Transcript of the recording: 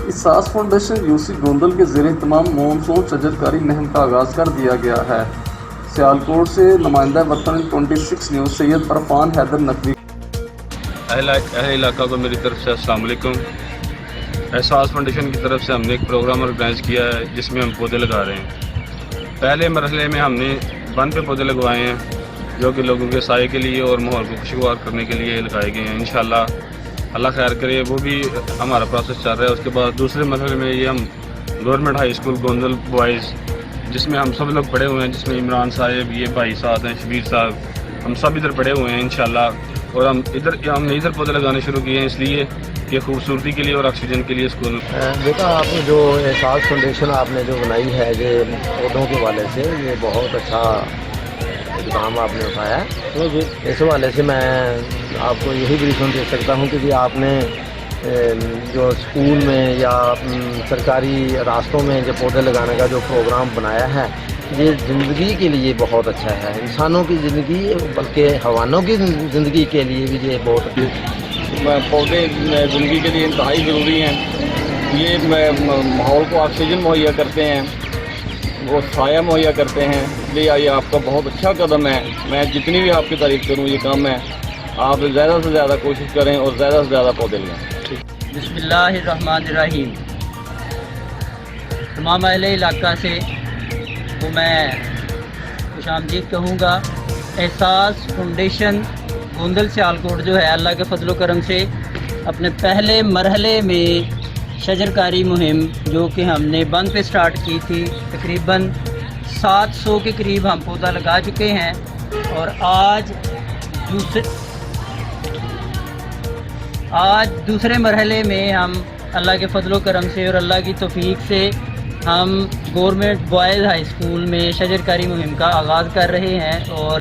احساس foundation Yossi Gondal کے زیر اہتمام مونسون شجرکاری مہم کا آغاز کر دیا گیا ہے۔ سیالکوٹ سے نمائندہ وطن 26 نیوز سید عرفان حیدر نقوی۔ اہل علاقہ کو میری طرف سے السلام علیکم۔ احساس فاؤنڈیشن کی طرف سے ہم نے ایک پروگرام آرگنائز کیا ہے جس میں ہم پودے لگا رہے ہیں۔ پہلے مرحلے میں ہم نے بند پہ پودے لگوائے ہیں جو کہ لوگوں کے سائے کے لیے اور ماحول کو خوشگوار کرنے کے لیے لگائے گئے ہیں۔ انشاءاللہ اللہ خیر کرے، وہ بھی ہمارا پروسیس چل رہا ہے۔ اس کے بعد دوسرے مرحلے میں یہ ہم government high school Gondal boys جس میں ہم سب لوگ پڑھے ہوئے ہیں، جس میں عمران صاحب، یہ بھائی صاحب ہیں، شبیر صاحب، ہم سب ادھر پڑھے ہوئے ہیں انشاءاللہ۔ اور ہم نے ادھر پودے لگانے شروع کیے ہیں اس لیے کہ خوبصورتی کے لیے اور آکسیجن کے لیے اسکول۔ بیٹا آپ نے جو احساس فاؤنڈیشن آپ نے جو بنائی ہے یہ پودوں کے حوالے سے، یہ بہت اچھا اقدام آپ نے اٹھایا ہے۔ اس حوالے سے میں آپ کو یہی بریفنگ دے سکتا ہوں کہ آپ نے جو اسکول میں یا سرکاری راستوں میں جو پودے لگانے کا جو پروگرام بنایا ہے، یہ زندگی کے لیے بہت اچھا ہے، انسانوں کی زندگی بلکہ حیوانوں کی زندگی کے لیے بھی یہ بہت اچھا۔ پودے زندگی کے لیے انتہائی ضروری ہیں۔ یہ ماحول کو آکسیجن مہیا کرتے ہیں، وہ سایہ مہیا کرتے ہیں، اس لیے یہ آپ کا بہت اچھا قدم ہے۔ میں جتنی بھی آپ کی تعریف کروں یہ کام ہے، آپ زیادہ سے زیادہ کوشش کریں اور زیادہ سے زیادہ پودے لیں۔ بسم اللہ الرحمن الرحیم۔ تمام اہل علاقہ سے تو میں خوش آمدید کہوں گا۔ احساس فاؤنڈیشن گوندل سیالکوٹ جو ہے اللہ کے فضل و کرم سے اپنے پہلے مرحلے میں شجرکاری مہم جو کہ ہم نے بند پہ سٹارٹ کی تھی، تقریباً 700 کے قریب ہم پودا لگا چکے ہیں، اور آج دوسرے مرحلے میں ہم اللہ کے فضل و کرم سے اور اللہ کی توفیق سے ہم گورنمنٹ بوائز ہائی اسکول میں شجرکاری مہم کا آغاز کر رہے ہیں۔ اور